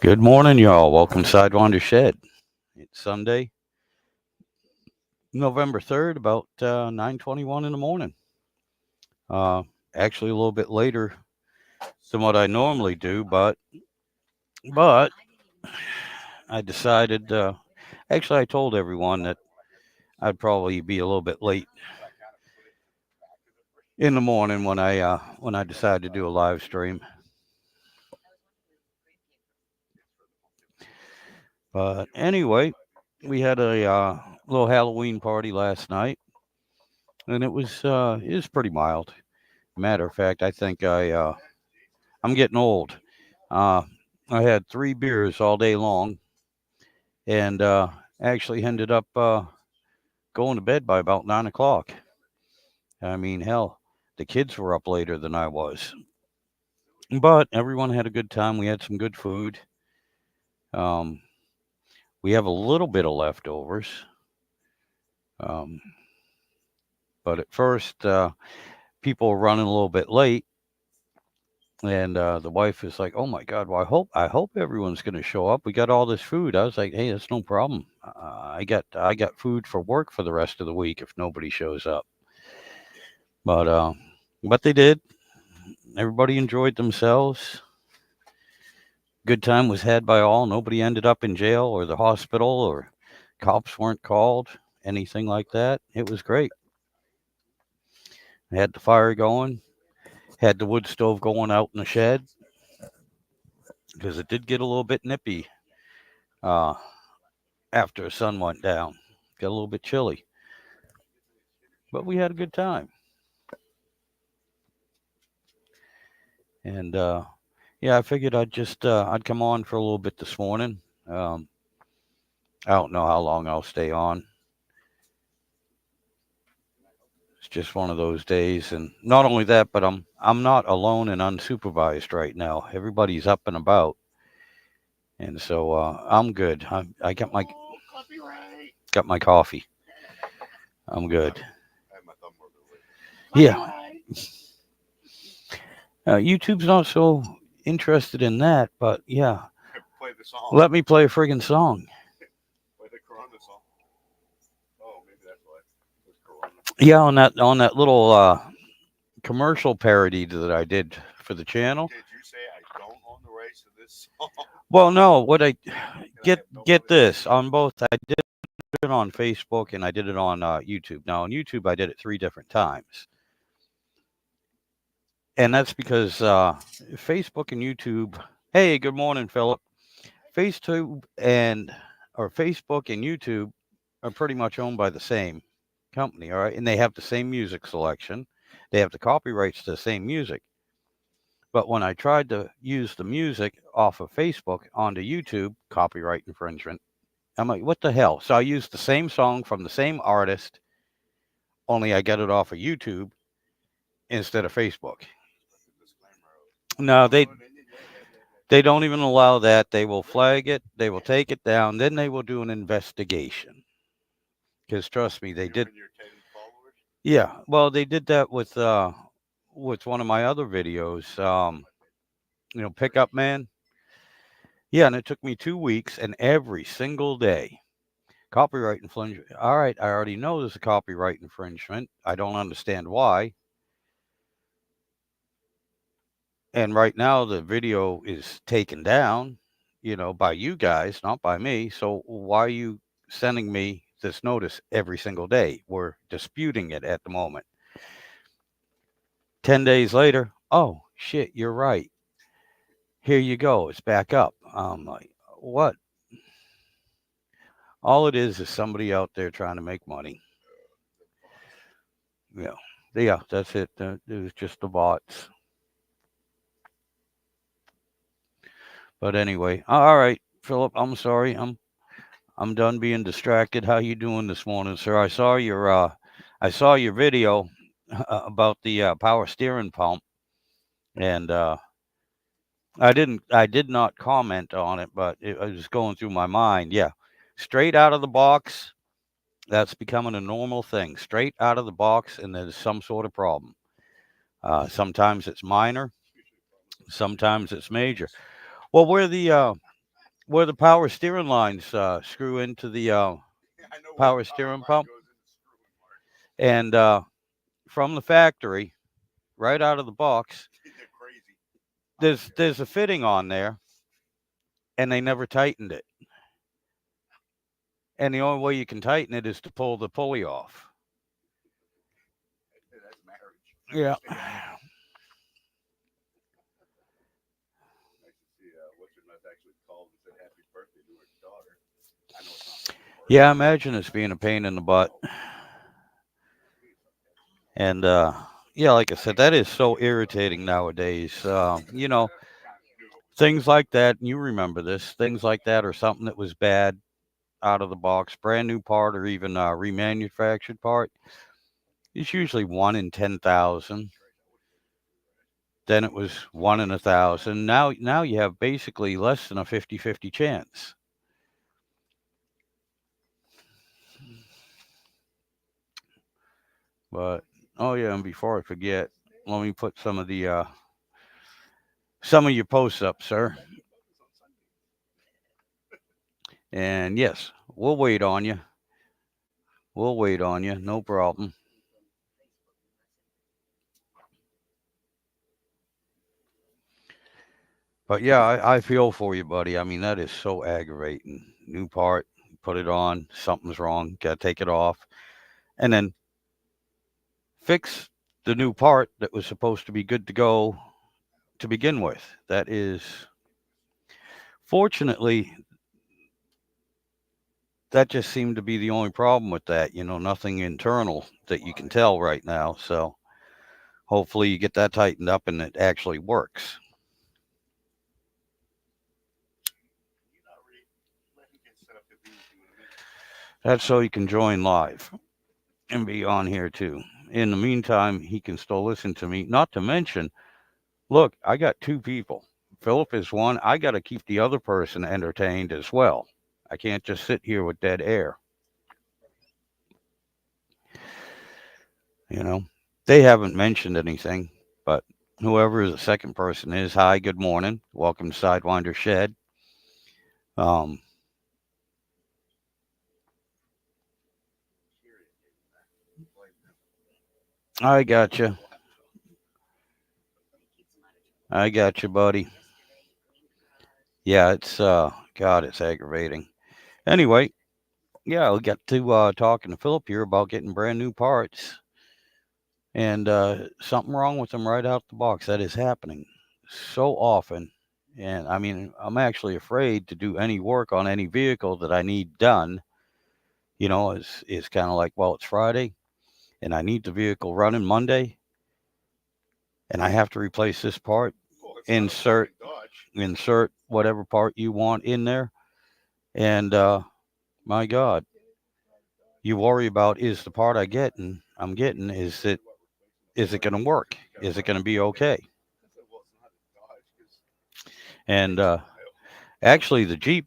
Good morning, y'all. Welcome to Sidewinder Shed. It's Sunday, November 3rd, about 9:21 in the morning. Uh, Actually, a little bit later than what I normally do, but I decided. Actually, I told everyone that I'd probably be a little bit late in the morning when I decided to do a live stream. But anyway, we had a little Halloween party last night, and it was pretty mild. Matter of fact, I think I'm getting old. Uh, I had 3 beers all day long, and actually ended up going to bed by about 9 o'clock. I mean, hell, the kids were up later than I was, but everyone had a good time. We had some good food. Um, we have a little bit of leftovers, um, but at first, people were running a little bit late. And the wife is like, "Oh my God! Well, I hope everyone's going to show up. We got all this food." I was like, "Hey, that's no problem. I got food for work for the rest of the week if nobody shows up." But but they did. Everybody enjoyed themselves. Good time was had by all. Nobody ended up in jail or the hospital, or cops weren't called, anything like that. It was great. I had the fire going, had the wood stove going out in the shed because it did get a little bit nippy. Uh, After the sun went down. Got a little bit chilly, but we had a good time. And yeah, I figured I'd come on for a little bit this morning. Um, I don't know how long I'll stay on. It's just one of those days, and not only that, but I'm not alone and unsupervised right now. Everybody's up and about, and so I'm good. I got my coffee. I'm good. Yeah, YouTube's not so interested in that, but yeah, let me play a friggin' song. Yeah, on that little commercial parody that I did for the channel. Well, no, what I get this on both. I did it on Facebook and I did it on YouTube. Now on YouTube, I did it 3 different times, and that's because Facebook and YouTube. Hey, good morning, Philip. Facebook and or Facebook and YouTube are pretty much owned by the same company, all right, and they have the same music selection. They have the copyrights to the same music. But when I tried to use the music off of Facebook onto YouTube, copyright infringement. I'm like, what the hell? So I used the same song from the same artist, only I get it off of YouTube instead of Facebook. No, they don't even allow that. They will flag it. They will take it down. Then they will do an investigation. Because trust me, they did. Yeah, well, they did that with one of my other videos. Pickup man. Yeah, and it took me 2 weeks, and every single day, copyright infringement. All right, I already know there's a copyright infringement. I don't understand why. And right now, the video is taken down, by you guys, not by me. So why are you sending me this notice every single day? We're disputing it at the moment. 10 days later, oh, shit, you're right. Here you go. It's back up. I'm like, what? All it is somebody out there trying to make money. Yeah. Yeah, that's it. It was just the bots. But anyway, all right, Philip, I'm sorry. I'm done being distracted. How you doing this morning, sir? I saw your video about the power steering pump, and I did not comment on it, but it was going through my mind. Yeah, straight out of the box, that's becoming a normal thing. Straight out of the box, and there's some sort of problem. Sometimes it's minor, sometimes it's major. Well, where the where the power steering lines screw into the power steering pump. And from the factory, right out of the box, there's a fitting on there, and they never tightened it. And the only way you can tighten it is to pull the pulley off. Yeah. Yeah, imagine this being a pain in the butt. And yeah, like I said, that is so irritating nowadays. Things like that, and you remember this, things like that are something that was bad out of the box, brand new part or even remanufactured part. It's usually 1 in 10,000. Then it was 1 in 1,000. Now you have basically less than a 50-50 chance. But oh yeah, and before I forget, let me put some of your posts up, sir. And yes, we'll wait on you. We'll wait on you. No problem. But yeah, I feel for you, buddy. I mean, that is so aggravating. New part, put it on, something's wrong, gotta take it off, and then fix the new part that was supposed to be good to go to begin with. That is, fortunately, that just seemed to be the only problem with that. Nothing internal that you can tell right now. So hopefully you get that tightened up and it actually works. That's so he can join live and be on here too. In the meantime, he can still listen to me. Not to mention, look, I got two people. Philip is one. I got to keep the other person entertained as well. I can't just sit here with dead air. You know, they haven't mentioned anything, but whoever the second person is, hi, good morning. Welcome to Sidewinder Shed. Um, I got you. I got you, buddy. Yeah, it's God, it's aggravating. Anyway, yeah, we got to talking to Philip here about getting brand new parts, and something wrong with them right out the box. That is happening so often, and I mean, I'm actually afraid to do any work on any vehicle that I need done. It's kind of like, well, it's Friday, and I need the vehicle running Monday, and I have to replace this part. Insert insert whatever part you want in there, and my God, you worry about, is the part I'm getting, is it going to work? Is it going to be okay? And actually, the Jeep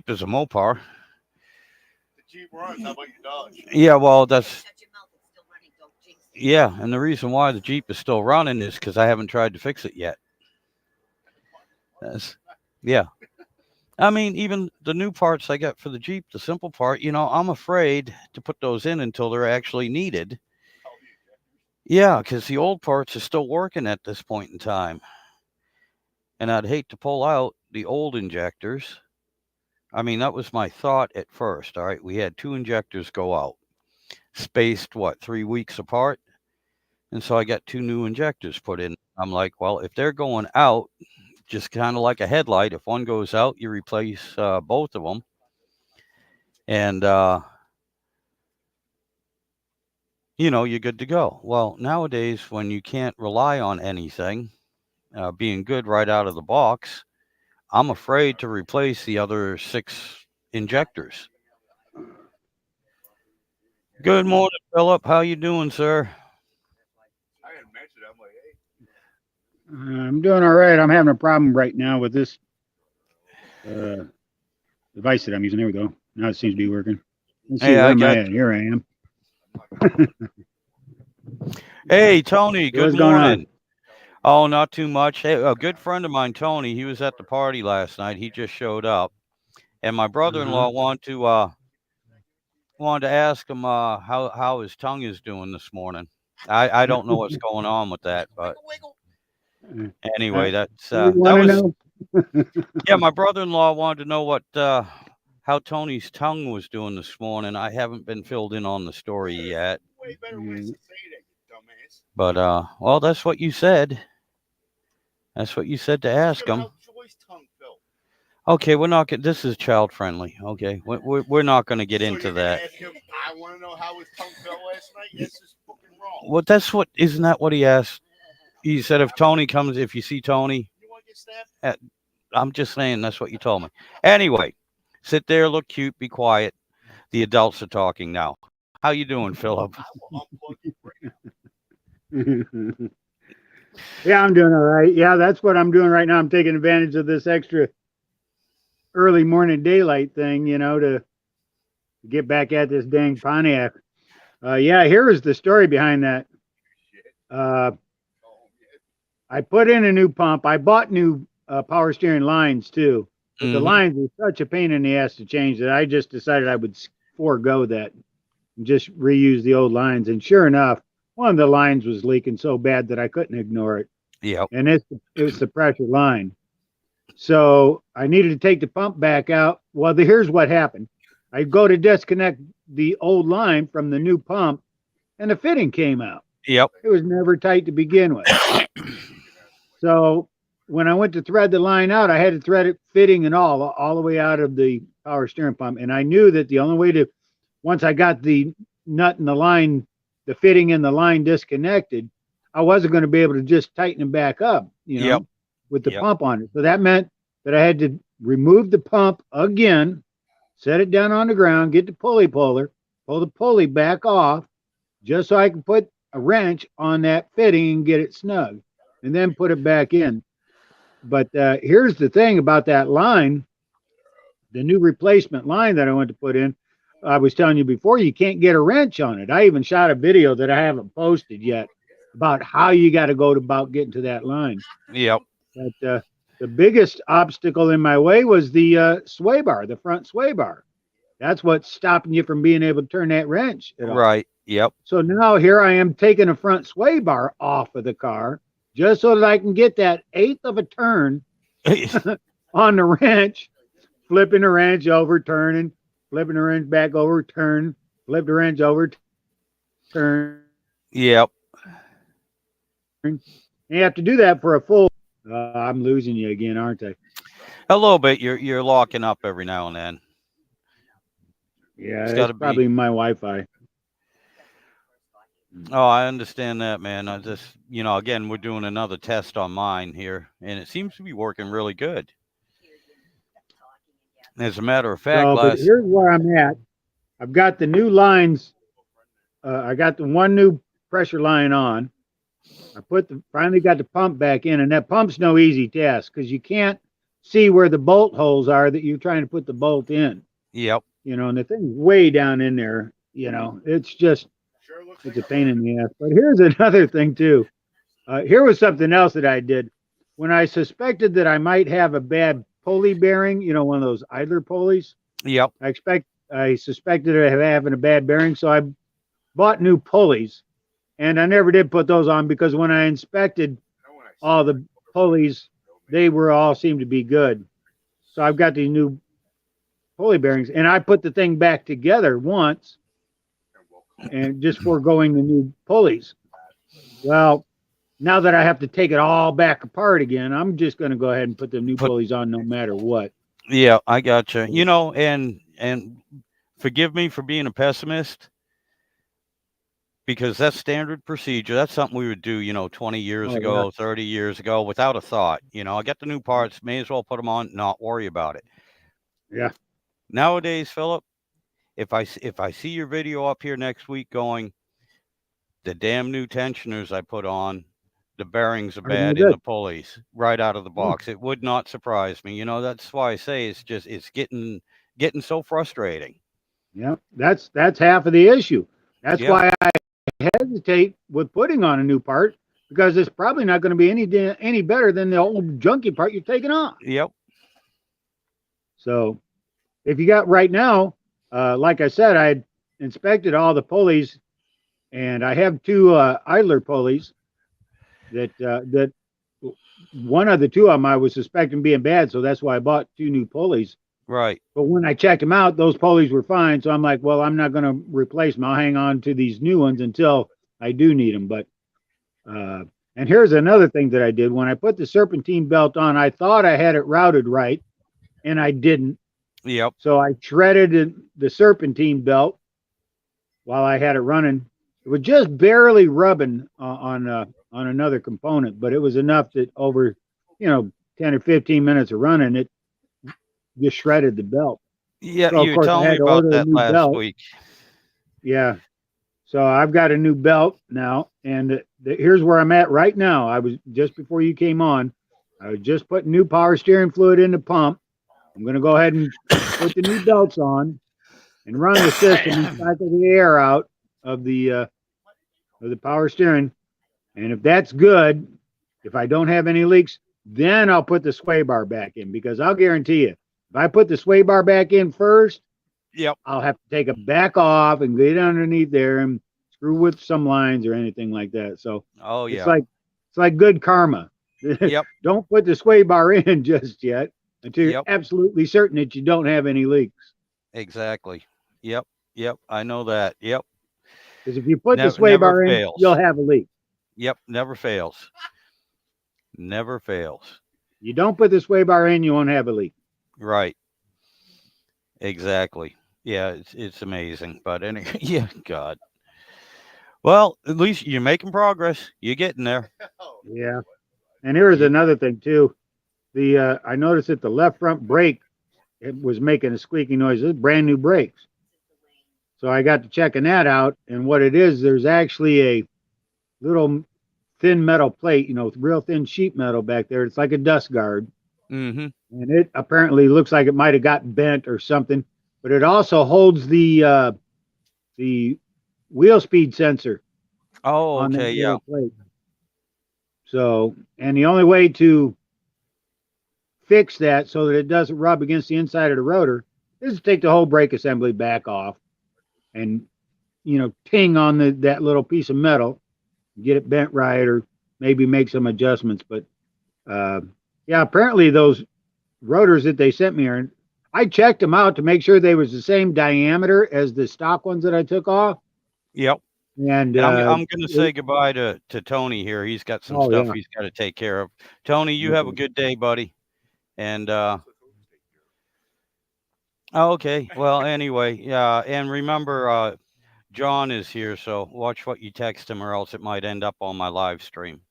is a Mopar. Yeah, well, yeah, and the reason why the Jeep is still running is because I haven't tried to fix it yet. That's, yeah, I mean, even the new parts I got for the Jeep, the simple part, I'm afraid to put those in until they're actually needed. Yeah, because the old parts are still working at this point in time. And I'd hate to pull out the old injectors. I mean, that was my thought at first. All right, we had two injectors go out, spaced what, 3 weeks apart, and so I got two new injectors put in. I'm like, well, if they're going out, just kind of like a headlight, if one goes out, you replace both of them, and you're good to go. Well, nowadays, when you can't rely on anything being good right out of the box, I'm afraid to replace the other 6 injectors. Good morning, Philip. How you doing, sir? I'm doing all right. I'm having a problem right now with this uh, device that I'm using. There we go. Now it seems to be working. Let's see, Hey, where I am I got. at? Here I am. Hey, Tony. Good What's going on? morning. Oh, not too much. Hey, a good friend of mine, Tony. He was at the party last night. He just showed up. and my brother-in-law wanted to ask him how his tongue is doing this morning. I don't know what's going on with that, but anyway, that's You that want to was know? yeah. My brother-in-law wanted to know what how Tony's tongue was doing this morning. I haven't been filled in on the story yet, Way better ways to say that, you dumbass. but well, that's what you said. That's what you said to ask him. How Joy's tongue felt. Okay, we're not. This is child friendly. Okay, we're not going to get So into you're gonna that. ask him, I want to know how his tongue felt last night. That's just fucking wrong. Well, that's what. Isn't that what he asked? He said if Tony comes, if you see Tony, You want to get stabbed? I'm just saying that's what you told me. Anyway, sit there, look cute, be quiet. The adults are talking now. How you doing, Philip? I will unplug you right now. Yeah, I'm doing all right. Yeah, that's what I'm doing right now. I'm taking advantage of this extra early morning daylight thing, to get back at this dang Pontiac. Yeah, here is the story behind that. I put in a new pump. I bought new power steering lines too, but the Mhm. lines were such a pain in the ass to change that I just decided I would forego that and just reuse the old lines. And sure enough, one of the lines was leaking so bad that I couldn't ignore it. Yep. And it was the pressure line. So I needed to take the pump back out. Well, here's what happened. I go to disconnect the old line from the new pump, and the fitting came out. Yep. It was never tight to begin with. So when I went to thread the line out, I had to thread it fitting and all the way out of the power steering pump. And I knew that the only way to, once I got the nut and the line, the fitting and the line disconnected, I wasn't going to be able to just tighten it back up, Yep. with the Yep. pump on it. So that meant that I had to remove the pump again, set it down on the ground, get the pulley puller, pull the pulley back off, just so I can put a wrench on that fitting and get it snug, and then put it back in. But here's the thing about that line, the new replacement line that I went to put in. I was telling you before, you can't get a wrench on it. I even shot a video that I haven't posted yet about how you got to go about getting to that line. Yep. But the biggest obstacle in my way was the sway bar, the front sway bar. That's what's stopping you from being able to turn that wrench at all. Right. Yep. So now here I am taking a front sway bar off of the car just so that I can get that eighth of a turn on the wrench, flipping the wrench over, turning, flipping the wrench back over, turn, flip the wrench over, turn. Yep. And you have to do that for a full. I'm losing you again, aren't I? A little bit. You're locking up every now and then. Yeah, It's it's gotta be. probably my Wi-Fi. Oh, I understand that, man. I just, again, we're doing another test on mine here, and it seems to be working really good. As a matter of fact, So, but here's where I'm at. I've got the new lines. I got the one new pressure line on. I finally got the pump back in, and that pump's no easy task because you can't see where the bolt holes are that you're trying to put the bolt in. Yep. And the thing's way down in there. It's just, Sure looks it's like a pain in the ass. But here's another thing too. Here was something else that I did when I suspected that I might have a bad pulley bearing. One of those idler pulleys. Yep. I suspected of having a bad bearing, so I bought new pulleys, and I never did put those on because when I inspected all the pulleys, they all seemed to be good. So I've got these new pulley bearings, and I put the thing back together once, and just foregoing the new pulleys. Well, now that I have to take it all back apart again, I'm just going to go ahead and put the new pulleys on no matter what. Yeah, I gotcha. And forgive me for being a pessimist, because that's standard procedure. That's something we would do, 20 years ago, Yeah. 30 years ago, without a thought. I get the new parts, may as well put them on, not worry about it. Yeah. Nowadays, Philip, if I see your video up here next week going, the damn new tensioners I put on, the bearings are bad in the pulleys right out of the box. It would not surprise me. That's why I say it's getting so frustrating. Yeah, that's half of the issue. That's Yeah. why I hesitate with putting on a new part, because it's probably not going to be any better than the old junky part you're taking off. Yep. So, if you got right now, like I said, I had inspected all the pulleys, and I have two idler pulleys that one of the two of them I was suspecting being bad, so that's why I bought two new pulleys. Right. But when I checked them out, those pulleys were fine. So I'm like, well, I'm not going to replace them. I'll hang on to these new ones until I do need them. But and here's another thing that I did when I put the serpentine belt on. I thought I had it routed right, and I didn't. Yep. So I shredded the serpentine belt while I had it running. It was just barely rubbing on another component, but it was enough that over 10 or 15 minutes of running, it just shredded the belt. Yeah, So, of you were course, I telling had me to about order a that new last belt. week. Yeah. So I've got a new belt now, and here's where I'm at right now. I was just before you came on. I was just putting new power steering fluid in the pump. I'm going to go ahead and put the new belts on and run the system and cycle the air out of the power steering. And if that's good, if I don't have any leaks, then I'll put the sway bar back in, because I'll guarantee you, if I put the sway bar back in first, Yep. I'll have to take it back off and get underneath there and screw with some lines or anything like that. So Oh yeah. it's like good karma. Yep. Don't put the sway bar in just yet until you're Yep. absolutely certain that you don't have any leaks. Exactly. Yep. Yep. I know that. Yep. Because if you put the Never- sway never bar in, fails. you'll have a leak. Yep. Never fails. Never fails. You don't put the sway bar in, you won't have a leak. Right. Exactly. Yeah, it's amazing. But anyway, yeah, God. Well, at least you're making progress. You're getting there. Yeah. And here's another thing too. I noticed that the left front brake, it was making a squeaky noise. It's brand new brakes. So I got to checking that out. And what it is, there's actually a little thin metal plate, real thin sheet metal back there. It's like a dust guard. Mm-hmm. And it apparently looks like it might have got bent or something. But it also holds the wheel speed sensor Oh, on that okay. Yeah. little plate. So, and the only way to fix that so that it doesn't rub against the inside of the rotor is to take the whole brake assembly back off and, ting on that little piece of metal, get it bent right, or maybe make some adjustments. But yeah, apparently those rotors that they sent me are, I checked them out to make sure they was the same diameter as the stock ones that I took off. Yep. And And I'm going to say goodbye to Tony here. He's got some stuff yeah. he's got to take care of. Tony, you have a good day, buddy. And okay. Well, anyway, yeah. And remember, John is here, so watch what you text him, or else it might end up on my live stream.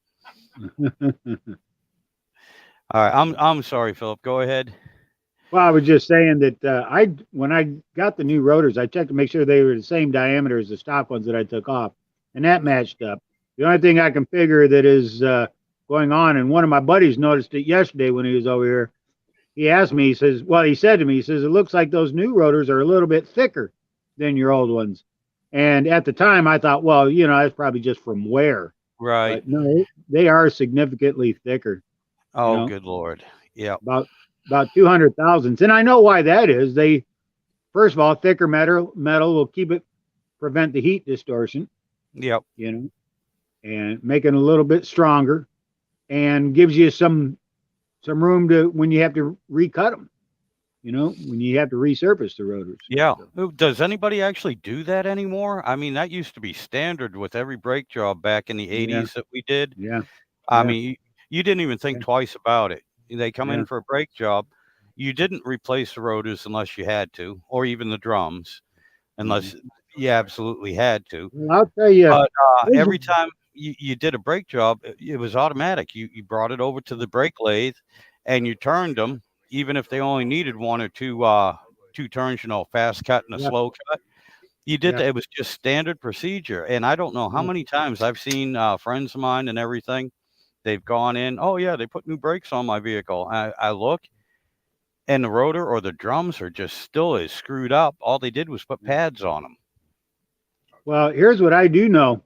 All right. I'm sorry, Philip. Go ahead. Well, I was just saying that when I got the new rotors, I checked to make sure they were the same diameter as the stock ones that I took off, and that matched up. The only thing I can figure that is going on, and one of my buddies noticed it yesterday when he was over here. He asked me, he said to me, it looks like those new rotors are a little bit thicker than your old ones. And at the time, I thought, well, that's probably just from wear. Right. But no, they are significantly thicker. Oh, good Lord. Yeah. About 200 thousandths. And I know why that is. First of all, thicker metal will prevent the heat distortion. Yep. And make it a little bit stronger, and gives you some room to when you have to recut them. When you have to resurface the rotors. Yeah. Does anybody actually do that anymore? I mean, that used to be standard with every brake job back in the 80s that we did. Yeah. I mean, you didn't even think twice about it. They come in for a brake job. You didn't replace the rotors unless you had to, or even the drums, unless you absolutely had to. Well, I'll tell you. But every time you did a brake job, it was automatic. You brought it over to the brake lathe, and you turned them, even if they only needed one or two turns, fast cut and a slow cut. You did that. It was just standard procedure. And I don't know how many times I've seen friends of mine and everything. They've gone in. Oh yeah, they put new brakes on my vehicle. I look, and the rotor or the drums are just still as screwed up. All they did was put pads on them. Well, here's what I do know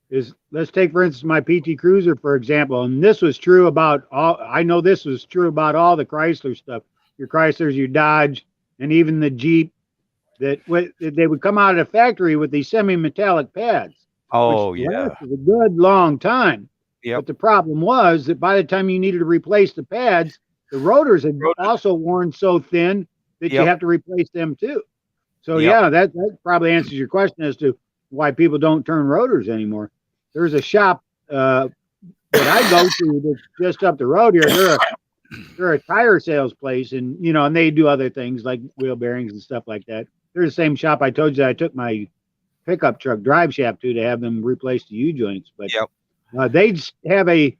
is, let's take, for instance, my PT Cruiser, for example. And this was true about all, I know this was true about all the Chrysler stuff, your Chryslers, your Dodge, and even the Jeep they would come out of the factory with these semi-metallic pads, Oh which yeah. lasted a good long time. Yep. But the problem was that by the time you needed to replace the pads, the rotors had also worn so thin that you Yep. have to replace them too. So Yep. yeah, that probably answers your question as to why people don't turn rotors anymore. There's a shop that I go to that's just up the road here. They're a tire sales place, and and they do other things like wheel bearings and stuff like that. They're the same shop I told you that I took my pickup truck drive shaft to have them replace the U joints. But Yep. they have a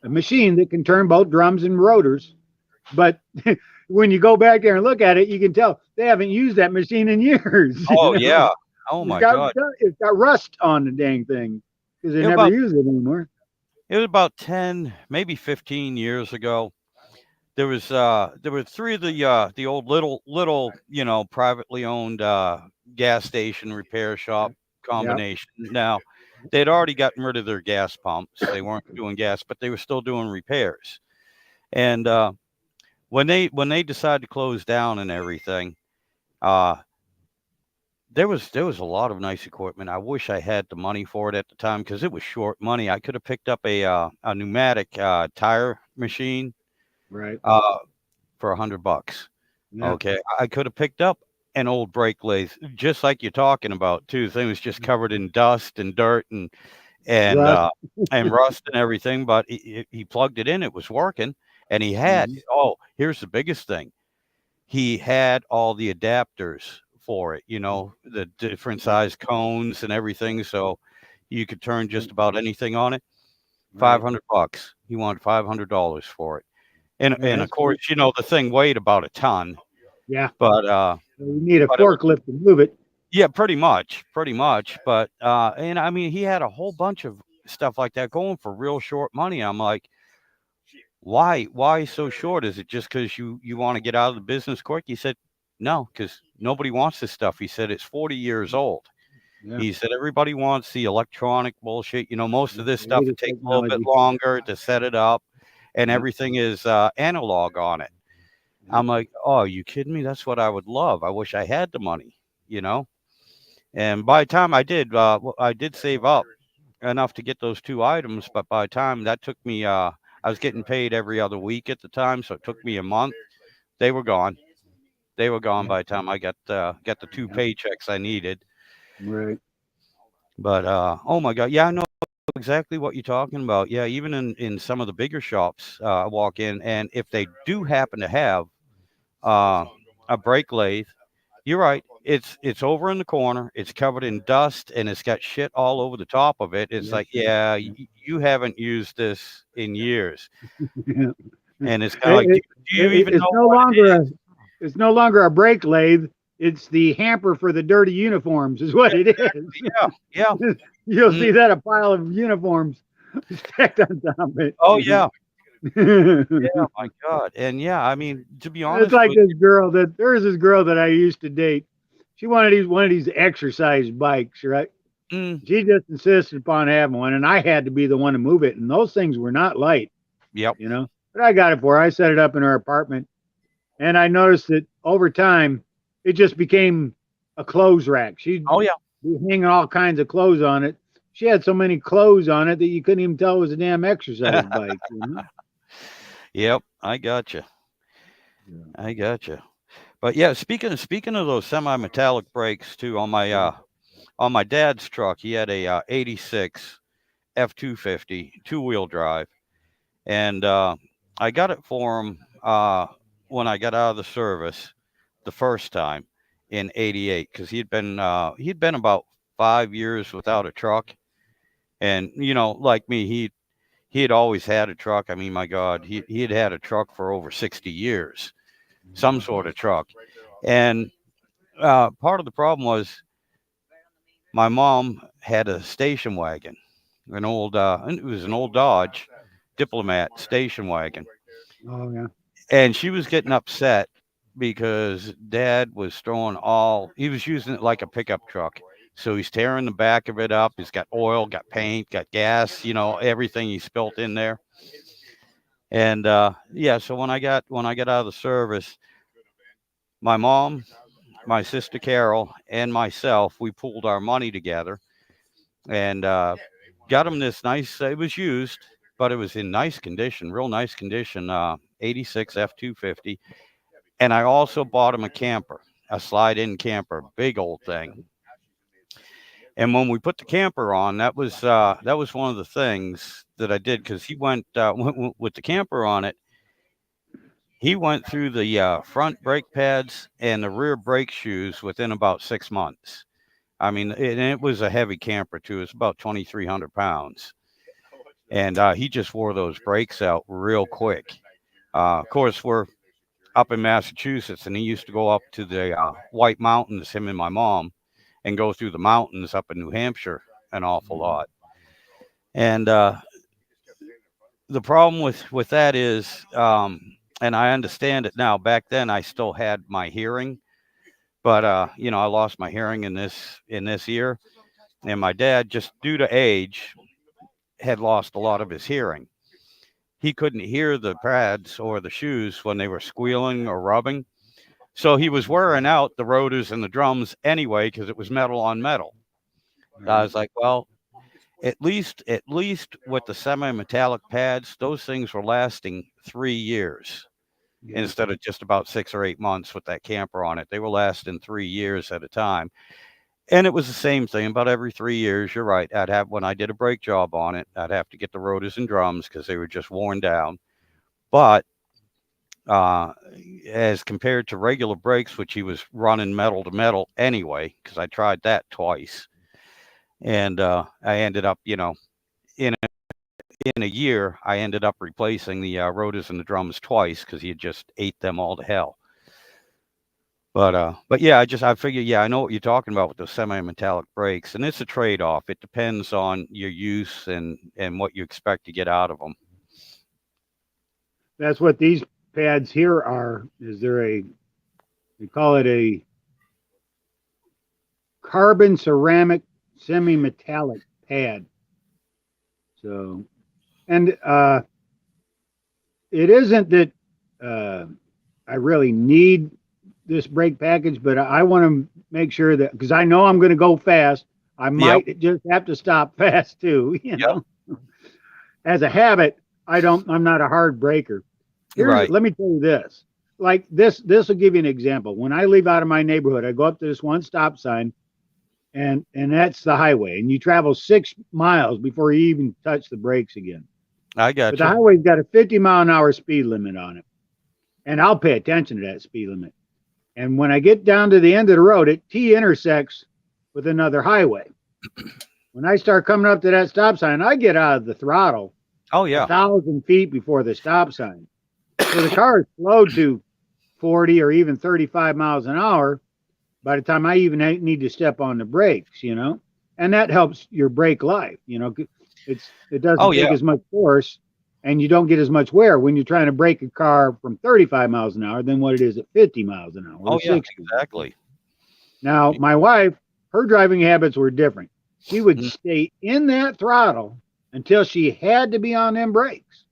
machine that can turn both drums and rotors. But when you go back there and look at it, you can tell they haven't used that machine in years. Oh yeah. Oh my God. It's got rust on the dang thing because they It never about- use it anymore. It was about 10, maybe 15 years ago. There were three of the old little privately owned gas station repair shop combination. Now they'd already gotten rid of their gas pumps. They weren't doing gas, but they were still doing repairs. And when they decided to close down and everything, there was a lot of nice equipment. I wish I had the money for it at the time because it was short money. I could have picked up a pneumatic tire machine Right. for $100. Yeah. Okay, I could have picked up an old brake lathe, just like you're talking about too. The thing was just covered in dust and dirt and Rust. and rust and everything. But he plugged it in; it was working, and he had. Oh, here's the biggest thing: he had all the adapters for it. The different size cones and everything, so you could turn just about anything on it. $500. He wanted $500 for it. And of course, the thing weighed about a ton. Yeah. But you need a forklift to move it. yeah, pretty much. But and I mean, he had a whole bunch of stuff like that going for real short money. I'm like, why so short? Is it just because you want to get out of the business quick? He said, no, because nobody wants this stuff. He said it's 40 years old. Yeah. He said everybody wants the electronic bullshit. Most of this They stuff need it takes a technology. little bit longer to set it up, and everything is analog on it. I'm like, oh, are you kidding me? That's what I would love. I wish I had the money, And by the time I did save up enough to get those two items, but by the time that took me, I was getting paid every other week at the time, so it took me a month. They were gone. They were gone by the time I got the two paychecks I needed. Right. But oh my God, yeah, I know exactly what you're talking about. Yeah, even in some of the bigger shops, I walk in, and if they do happen to have a brake lathe, you're right. It's over in the corner. It's covered in dust, and it's got shit all over the top of it. It's like, yeah, you haven't used this in years, and it's kind of like, do you even it's know no what longer it is? it's no longer a brake lathe. It's the hamper for the dirty uniforms, is what it is. Yeah. You'll see that a pile of uniforms stacked on top of it. Oh yeah. Yeah, my God. And yeah, I mean, to be honest, it's like there's this girl that I used to date. She wanted one of these exercise bikes, right? She just insisted upon having one, and I had to be the one to move it. And those things were not light. Yep. But I got it for her. I set it up in her apartment, and I noticed that over time, it just became a clothes rack. She'd be hanging all kinds of clothes on it. She had so many clothes on it that you couldn't even tell it was a damn exercise bike. Yep, I got you. I got you. But yeah, speaking of those semi-metallic brakes too, on my dad's truck, he had a 86 F250 two-wheel drive, and I got it for him when I got out of the service the first time in '88 because he'd been about 5 years without a truck, and like me, he had always had a truck. I mean, my God, he had had a truck for over 60 years, some sort of truck. And part of the problem was my mom had a station wagon, it was an old Dodge Diplomat station wagon. Oh, yeah. And she was getting upset because Dad was he was using it like a pickup truck. So he's tearing the back of it up. He's got oil, got paint, got gas, everything he spilt in there. And so when I got out of the service, my mom, my sister Carol, and myself, we pooled our money together and got him this nice. It was used, but it was in nice condition, real nice condition. 86 F-250, and I also bought him a camper, a slide-in camper, big old thing. And when we put the camper on, that was one of the things that I did because he went with the camper on it. He went through the front brake pads and the rear brake shoes within about 6 months. I mean, it was a heavy camper too. It's about 2,300 pounds, and he just wore those brakes out real quick. Of course, we're up in Massachusetts, and he used to go up to the White Mountains, him and my mom, and go through the mountains up in New Hampshire an awful lot. And the problem with that is, and I understand it now. Back then, I still had my hearing, but I lost my hearing in this year, and my dad, just due to age, had lost a lot of his hearing. He couldn't hear the pads or the shoes when they were squealing or rubbing. So he was wearing out the rotors and the drums anyway because it was metal on metal. I was like, well, at least with the semi-metallic pads, those things were lasting 3 years instead of just about 6 or 8 months with that camper on it. They were lasting 3 years at a time. And it was the same thing about every 3 years. You're right. When I did a brake job on it, I'd have to get the rotors and drums because they were just worn down. But as compared to regular brakes, which he was running metal to metal anyway, because I tried that twice, and I ended up, in a year, I ended up replacing the rotors and the drums twice because he had just ate them all to hell. But yeah, I figured, yeah, I know what you're talking about with the semi-metallic brakes, and it's a trade-off. It depends on your use and what you expect to get out of them. That's what these pads here are. They call it a carbon ceramic semi-metallic pad. So, and it isn't that I really need this brake package, but I want to make sure that, because I know I'm going to go fast, I might just have to stop fast too. As a habit, I'm not a hard braker. Right. Let me tell you this. Like this will give you an example. When I leave out of my neighborhood, I go up to this one stop sign, and that's the highway, and you travel 6 miles before you even touch the brakes again. I got But you. the highway's got a 50-mile-an-hour speed limit on it, and I'll pay attention to that speed limit. And when I get down to the end of the road, it T-intersects with another highway. When I start coming up to that stop sign, I get out of the throttle. Oh yeah, 1,000 feet before the stop sign. So the car is slowed to 40 or even 35 miles an hour by the time I even need to step on the brakes, and that helps your brake life. It doesn't take as much force, and you don't get as much wear when you're trying to brake a car from 35 miles an hour than what it is at 50 miles an hour. Oh yeah, 60. exactly. Now, my wife, her driving habits were different. She would stay in that throttle until she had to be on them brakes,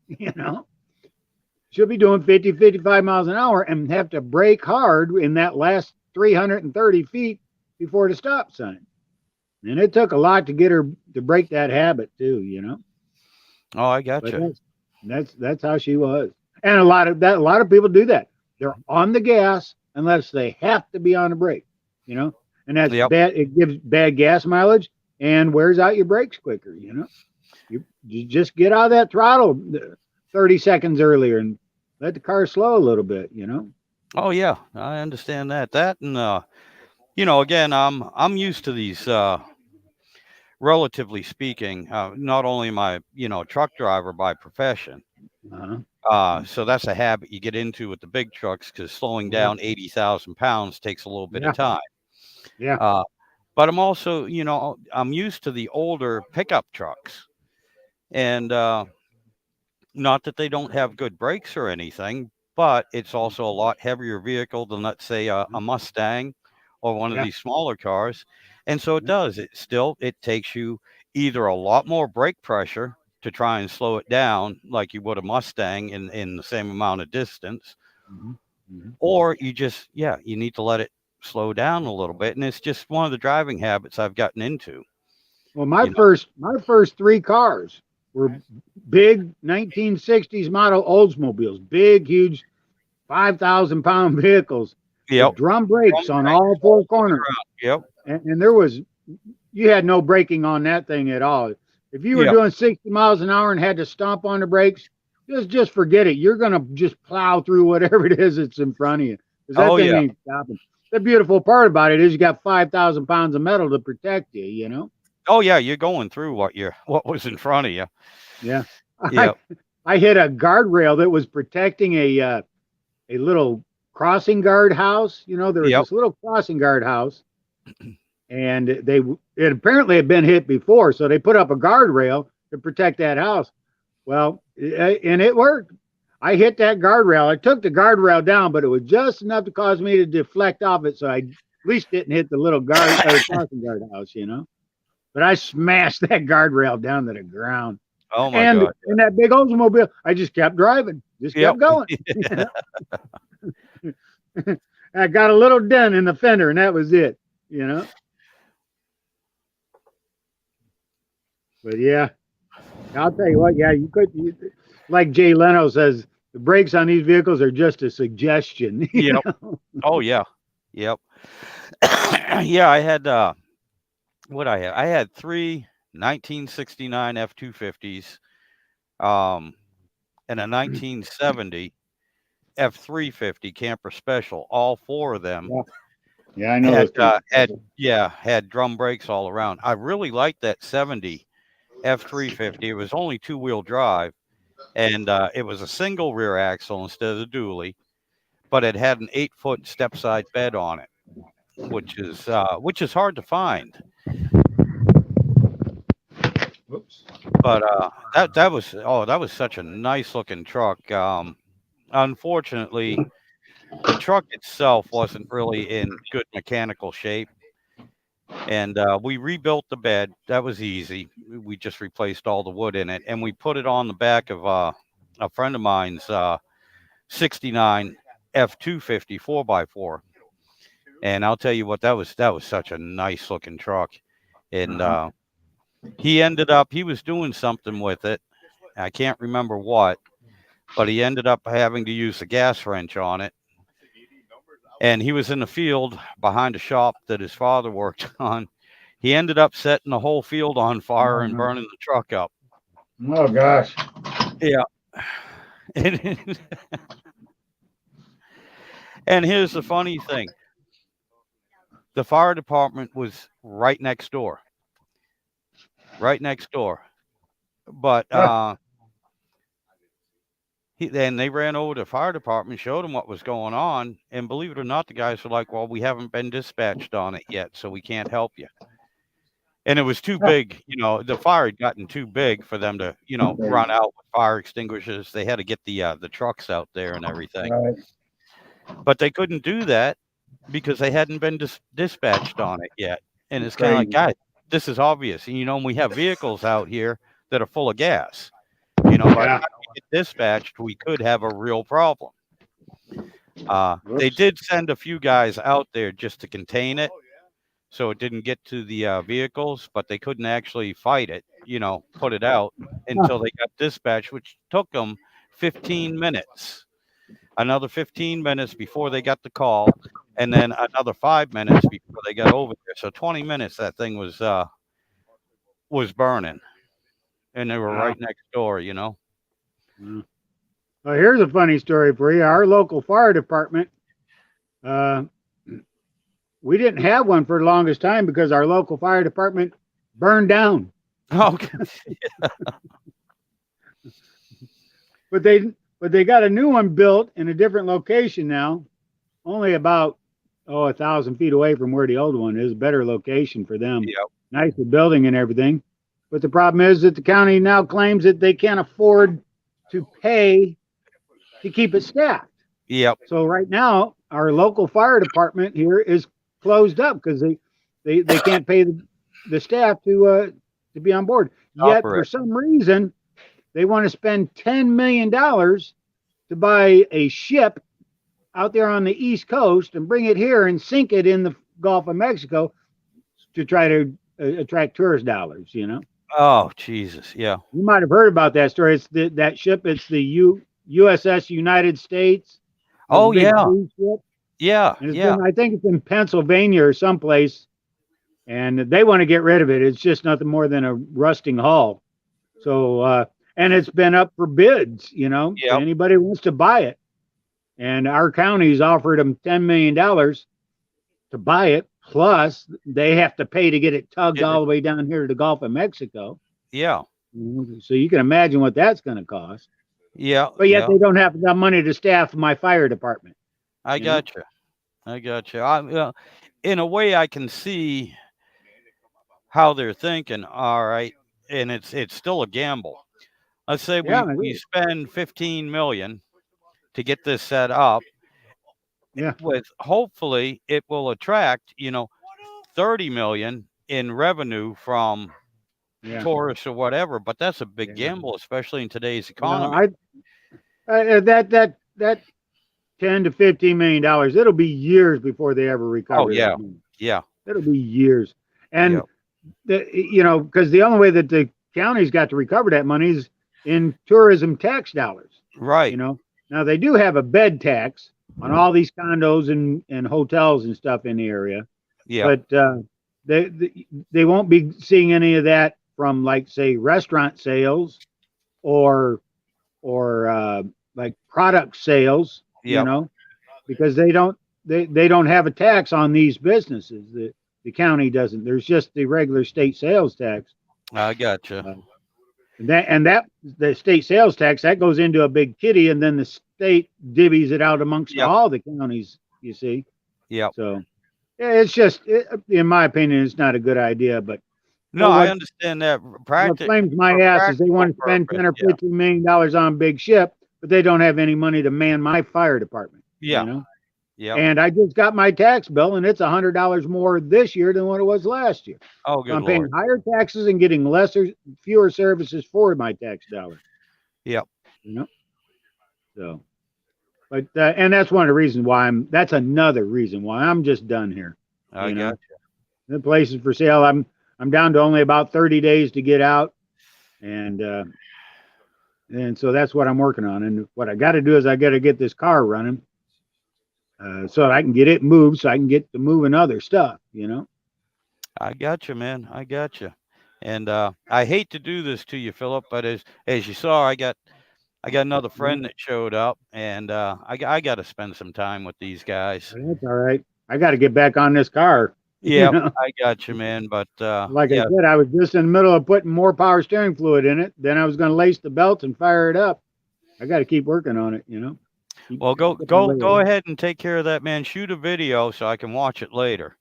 She'll be doing 50, 55 miles an hour and have to brake hard in that last 330 feet before the stop sign. And it took a lot to get her to break that habit too, Oh, I got you. That's how she was. And a lot of people do that. They're on the gas unless they have to be on the brake, and that's bad. It gives bad gas mileage and wears out your brakes quicker, You just get out of that throttle 30 seconds earlier and let the car slow a little bit, Oh yeah, I understand that. That and again, I'm used to these. Relatively speaking, not only am I truck driver by profession, so that's a habit you get into with the big trucks because slowing down 80,000 pounds takes a little bit of time. Yeah. But I'm also, I'm used to the older pickup trucks, and not that they don't have good brakes or anything, but it's also a lot heavier vehicle than, let's say, a Mustang or one of these smaller cars. And so it takes you either a lot more brake pressure to try and slow it down like you would a Mustang in the same amount of distance, Mhm. or you just, yeah, you need to let it slow down a little bit. And it's just one of the driving habits I've gotten into. Well, my You know? first three cars were big 1960s model Oldsmobiles, big, huge 5,000-pound vehicles with Yep. drum brakes on all four corners. Yep. And there was, you had no braking on that thing at all. If you were Yep. doing 60 miles an hour and had to stomp on the brakes, just forget it. You're going to just plow through whatever it is that's in front of you because that Oh, thing yeah. ain't stopping. The beautiful part about it is you got 5,000 pounds of metal to protect you, you know? Oh, yeah. You're going through what was in front of you. Yeah. Yep. I hit a guardrail that was protecting a little crossing guard house. You know, there was Yep. this little crossing guard house, and it apparently had been hit before, so they put up a guardrail to protect that house. Well, and it worked. I hit that guardrail. I took the guardrail down, but it was just enough to cause me to deflect off it, so I at least didn't hit the little guard or crossing guard house, you know. But I smashed that guardrail down to the ground. Oh, my And God. in that big Oldsmobile, I just kept driving, just Yep. kept going. I got a little dent in the fender, and that was it, you know. But yeah, I'll tell you what. Yeah, like Jay Leno says, the brakes on these vehicles are just a suggestion. You Yep. know? Oh, yeah. Yep. Yeah, I had what I had. I had three 1969 F-250s, and a 1970 F-350 Camper Special. All four of them Yeah, I know had those had drum brakes all around. I really liked that 70 F-350. It was only two-wheel drive, and it was a single rear axle instead of the dually, but it had an 8-foot step-side bed on it, which is hard to find. Whoops. But that was such a nice looking truck. Unfortunately, the truck itself wasn't really in good mechanical shape, and we rebuilt the bed. That was easy. We just replaced all the wood in it, and we put it on the back of a friend of mine's 69 F-250 4x4. And I'll tell you what, that was such a nice looking truck. And he was doing something with it. I can't remember what, but he ended up having to use a gas wrench on it. And he was in the field behind a shop that his father worked on. He ended up setting the whole field on fire and burning the truck up. Oh gosh. Yeah. And here's the funny thing. The fire department was right next door. Right next door. But then they ran over to the fire department, showed them what was going on, and believe it or not, the guys were like, "Well, we haven't been dispatched on it yet, so we can't help you." And it was too big, the fire had gotten too big for them to, run out with fire extinguishers. They had to get the trucks out there and everything. Right. But they couldn't do that because they hadn't been dispatched on it yet. And it's kind of like, Crazy. guys, this is obvious. And, we have vehicles out here that are full of gas. By the time we get dispatched, we could have a real problem. They did send a few guys out there just to contain it, so it didn't get to the vehicles, but they couldn't actually fight it, put it out until they got dispatched, which took them 15 minutes. Another 15 minutes before they got the call, and then another 5 minutes before they got over there. So 20 minutes that thing was burning, and they were right next door. Well, here's a funny story for you. Our local fire department, we didn't have one for the longest time because our local fire department burned down. Okay. But they got a new one built in a different location now, only about 1,000 feet away from where the old one is. Better location for them. Yep. Nicer building and everything. But the problem is that the county now claims that they can't afford to pay to keep it staffed. Yep. So right now, our local fire department here is closed up because they can't pay the staff to be on board. Yet for some reason, they want to spend $10 million to buy a ship out there on the East Coast and bring it here and sink it in the Gulf of Mexico to try to attract tourist dollars. You know, Oh, Jesus. Yeah. you might have heard about that story. It's that ship. It's the USS United States. It was a Oh, big yeah. cruise ship. Yeah. And it's Yeah. I think it's in Pennsylvania or someplace, and they want to get rid of it. It's just nothing more than a rusting hull. So, and it's been up for bids, you know, Yep. anybody wants to buy it. And our county's offered them $10 million to buy it. Plus, they have to pay to get it tugged Get it. all the way down here to the Gulf of Mexico. Yeah. So you can imagine what that's going to cost. Yeah. But yet Yeah. they don't have the money to staff my fire department. I you know? got you. I got you. In a way, I can see how they're thinking. All right, and it's still a gamble. Let's say Yeah, we it is. spend 15 million to get this set up. Yeah. With hopefully it will attract 30 million in revenue from Yeah. tourists or whatever. But that's a big Yeah. gamble, especially in today's Well, economy. that $10 to $15 million, it'll be years before they ever recover. Oh, yeah. that money. Yeah. It'll be years. And Yep. because the only way that the county's got to recover that money is in tourism tax dollars. Right. Now they do have a bed tax on all these condos and hotels and stuff in the area, Yeah. but they won't be seeing any of that from, like, say, restaurant sales or like product sales. Yep. Because they don't have a tax on these businesses. The county doesn't. There's just the regular state sales tax. I gotcha. And that the state sales tax that goes into a big kitty, and then the state divvies it out amongst Yep. all the counties. You see, Yep. so yeah, it's just, in my opinion, it's not a good idea. But No, what- I understand that. what flames my for ass is they want to spend practical 10 or purpose, $15 million on a big ship, but they don't have any money to man my fire department. Yeah. Yeah. And I just got my tax bill, and it's $100 more this year than what it was last year. Oh, So good I'm paying Lord. higher taxes and getting fewer services for my tax dollars. Yep. So, but and that's one of the reasons why that's another reason why I'm just done here. I you know. got The place is for sale. I'm down to only about 30 days to get out, and so that's what I'm working on. And what I got to do is I got to get this car running, so I can get it moved, so I can get to moving other stuff. I got you, man. I got you. And I hate to do this to you, Philip, but as you saw, I got another friend that showed up, and I got to spend some time with these guys. That's all right. I got to get back on this car. Yeah, know? I got you, man. But Like yeah, I said, I was just in the middle of putting more power steering fluid in it. Then I was going to lace the belt and fire it up. I got to keep working on it. Keep well, go chipping away at it. ahead and take care of that, man. Shoot a video so I can watch it later.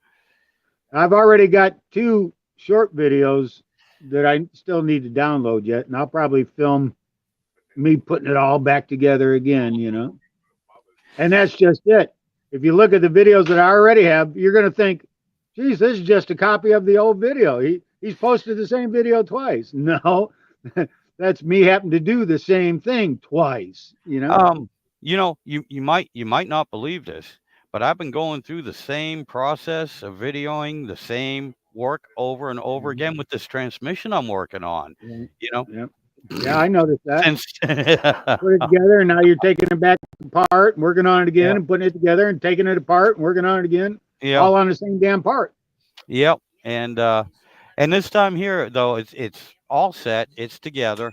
I've already got 2 short videos that I still need to download yet, and I'll probably film me putting it all back together again. And that's just it. If you look at the videos that I already have, you're going to think, geez, this is just a copy of the old video. He's posted the same video twice. No, that's me having to do the same thing twice. You might not believe this, but I've been going through the same process of videoing the same work over and over again with this transmission I'm working on. Yeah, I noticed that. Since Put it together, and now you're taking it back apart and working on it again, Yeah. and putting it together and taking it apart and working on it again, yeah, all on the same damn part. yep. And this time here though, it's all set. It's together.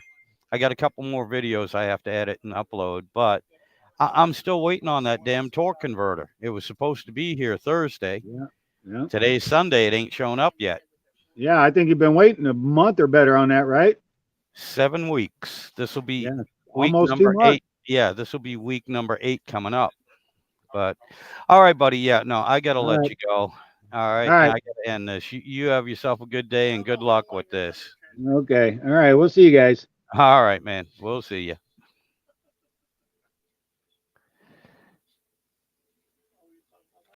I got a couple more videos I have to edit and upload, but I'm still waiting on that damn torque converter. It was supposed to be here Thursday. Yeah. Today's Sunday. It ain't shown up yet. Yeah, I think you've been waiting a month or better on that, right? 7 weeks. This will be Yeah, week almost 2 number months. 8. Yeah, this will be week number 8 coming up. But all right, buddy. Yeah, no, I gotta All let right. you go. All right, All right. I gotta end this. You have yourself a good day and good luck with this. Okay. All right. We'll see you guys. All right, man. We'll see you.